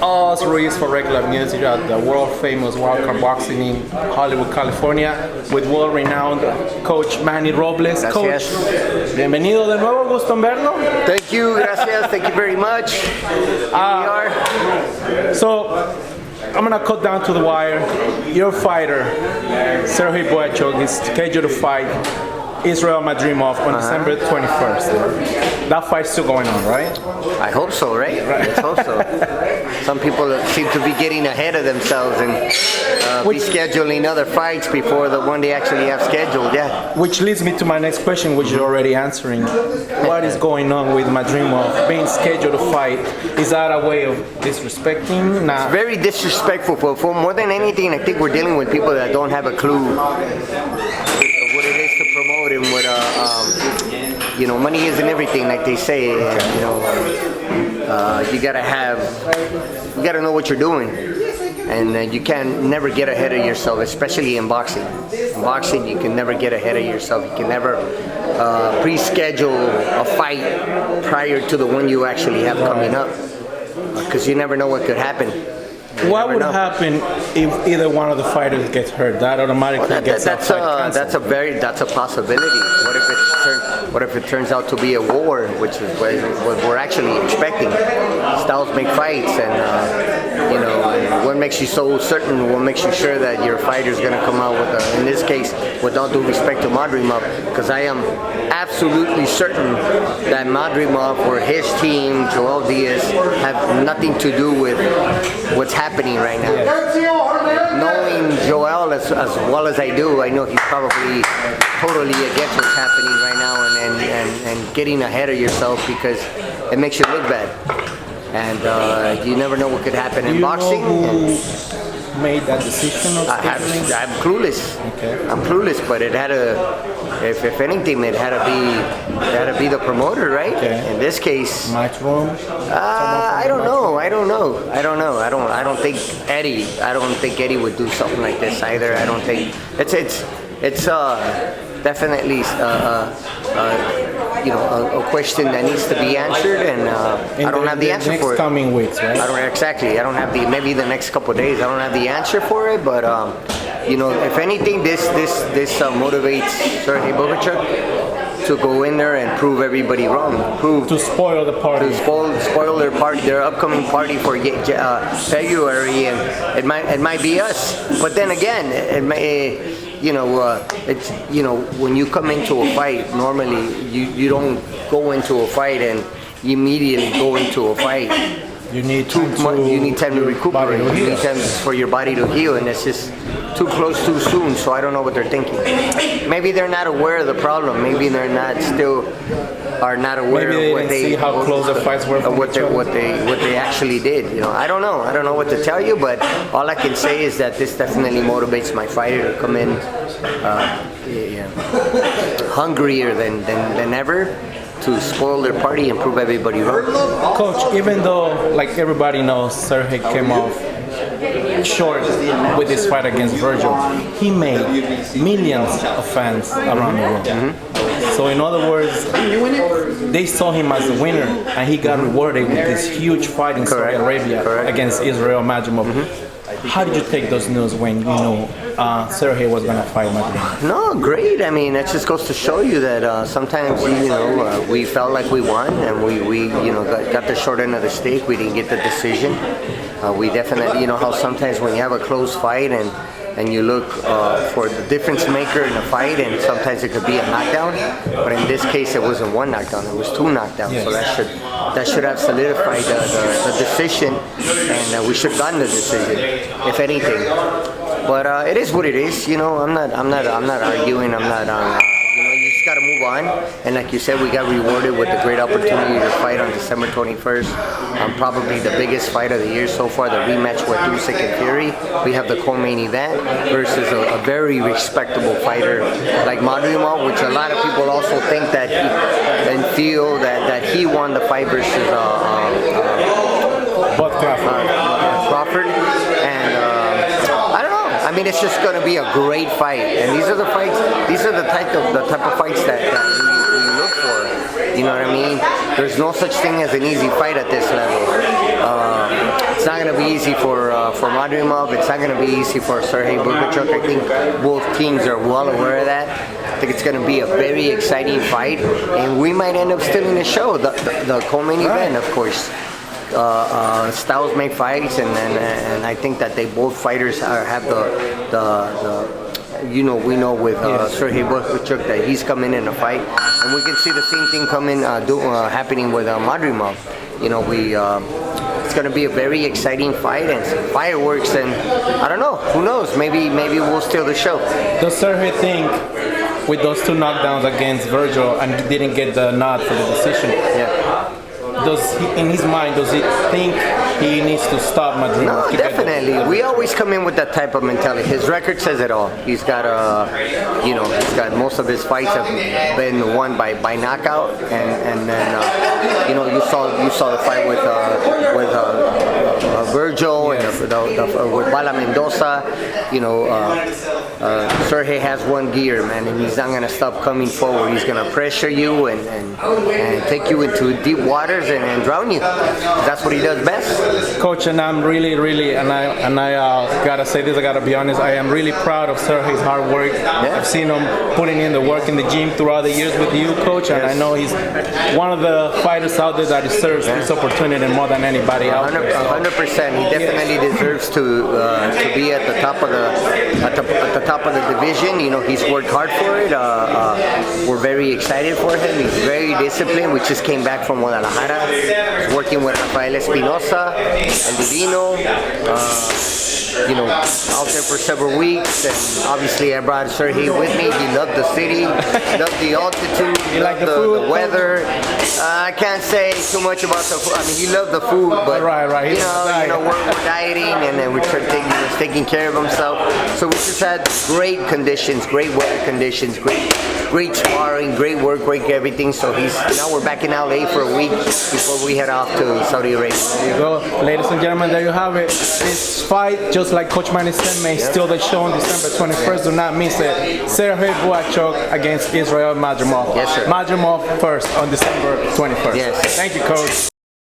Us Ruiz for regular music at the world famous Wildcard Boxing in Hollywood, California, with world-renowned coach Manny Robles. Gracias. Coach, bienvenido de nuevo, gusto en verlo. Thank you, gracias, thank you very much. Here we are. So, I'm gonna cut down to the wire. Your fighter, Sergey Boyachuk, is scheduled to fight Israel Madrimov on December 21st. That fight's still going on, right? I hope so, right? Let's hope so. Some people seem to be getting ahead of themselves and be scheduling other fights before the one they actually have scheduled, yeah. Which leads me to my next question, which you're already answering. What is going on with Madrimov being scheduled to fight? Is that a way of disrespecting? Nah. It's very disrespectful. For more than anything, I think we're dealing with people that don't have a clue of what it is to promote and what money isn't everything, like they say. And, you gotta know what you're doing, and you can never get ahead of yourself, especially in boxing. In boxing, you can never get ahead of yourself. You can never pre-schedule a fight prior to the one you actually have coming up, because you never know what could happen. What would happen if either one of the fighters gets hurt? That automatically gets that's a possibility. What if it turns out to be a war, which is what we're actually expecting? Styles make fights, and what makes you so certain? What makes you sure that your fighter is going to come out with in this case, with all due respect to Madrimov, because I am absolutely certain that Madrimov or his team, Joel Diaz, have nothing to do with what's happening right now. Knowing Joel as well as I do, I know he's probably totally against what's happening right now, and getting ahead of yourself because it makes you look bad. And you never know what could happen in boxing. Made that decision? I'm clueless. Okay. I'm clueless, but it had if anything, it had to be the promoter, right? Okay. In this case, Matchroom. I don't know. I don't think Eddie would do something like this either. I don't think it's definitely a question that needs to be answered, and I don't have the answer for it. Coming weeks, right? I don't have maybe the next couple of days. I don't have the answer for it, but if anything, this motivates Sergey Boyachuk to go in there and prove everybody wrong. To spoil the party. To spoil their upcoming party for February, and it might be us. But then again, it may. It's when you come into a fight, normally you don't go into a fight and immediately go into a fight. You need time to recuperate. You need time for your body to heal, and it's just too close too soon. So I don't know what they're thinking. Maybe they're not aware of the problem. Maybe they're not aware of what they how close the fights were from what they actually did. I don't know. I don't know what to tell you, but all I can say is that this definitely motivates my fighter to come in hungrier than ever, to spoil their party and prove everybody wrong. Coach, even though, like everybody knows, Sergey came off short with his fight against Virgil, he made millions of fans around the world. Mm-hmm. So in other words, they saw him as the winner, and he got rewarded with this huge fight in Saudi Arabia against Israel Madrimov. Mm-hmm. How did you take those news when you know Sergey was going to fight Madrimov? No, great. I mean, it just goes to show you that sometimes we felt like we won, and we got the short end of the stick. We didn't get the decision. We definitely, how sometimes when you have a close fight and you look for the difference maker in a fight, and sometimes it could be a knockdown, but in this case it wasn't one knockdown, it was two knockdowns. Yes. So that should have solidified the decision, and we should have gotten the decision, if anything. But it is what it is. I'm not arguing. You just got to move on. And like you said, we got rewarded with the great opportunity to fight on December 21st. Probably the biggest fight of the year so far, the rematch with Usyk and Fury. We have the co-main event versus a very respectable fighter like Madrimov, which a lot of people also think that and feel that he won the fight versus Crawford. And I don't know. I mean, it's just going to be a great fight, and these are the fights. These are the type of fights that we look for. You know what I mean? There's no such thing as an easy fight at this level. It's not going to be easy for Madrimov. It's not going to be easy for Sergey Bohachuk. I think both teams are well aware of that. I think it's going to be a very exciting fight, and we might end up stealing the show. The co-main event, of course. Styles make fights, and I think that they both fighters have we know with Sergey Bohachuk that he's coming in a fight, and we can see the same thing happening with Madrimov. It's going to be a very exciting fight and some fireworks, and I don't know, who knows? Maybe we'll steal the show. Does Sergey think with those 2 knockdowns against Virgil and didn't get the nod for the decision? Yeah. In his mind, does he think he needs to stop Madrimov? No, definitely. We always come in with that type of mentality. His record says it all. He's got he's got most of his fights have been won by knockout, and then you saw the fight with Virgil and with Bala Mendoza. Sergey has one gear, man, and he's not gonna stop coming forward. He's gonna pressure you and take you into deep waters and drown you. That's what he does best. Coach, and I'm really, and I gotta say this, I gotta be honest, I am really proud of Sergey's hard work. Yeah. I've seen him putting in the work in the gym throughout the years with you, Coach, and I know he's one of the fighters out there that deserves this opportunity more than anybody else. 100%. He definitely deserves to be at the top of the division. He's worked hard for it. We're very excited for him. He's very disciplined. We just came back from Guadalajara. He's working with Rafael Espinosa and Divino. Out there for several weeks, and obviously I brought Sergey with me. He loved the city, loved the altitude, he loved the weather. I can't say too much about the food. I mean, he loved the food, but right. We're dieting, and then we're taking care of himself. So we just had great conditions, great weather conditions, great sparring, great work, great everything. So now we're back in LA for a week before we head off to Saudi Arabia. There you go, ladies and gentlemen. There you have it. This fight, just like Coach Manny said, may steal the show on December 21st. Do not miss it. Sergey Bohachuk against Israel Madrimov. Yes, sir. Madrimov first on December 21st. Yes. Thank you, Coach.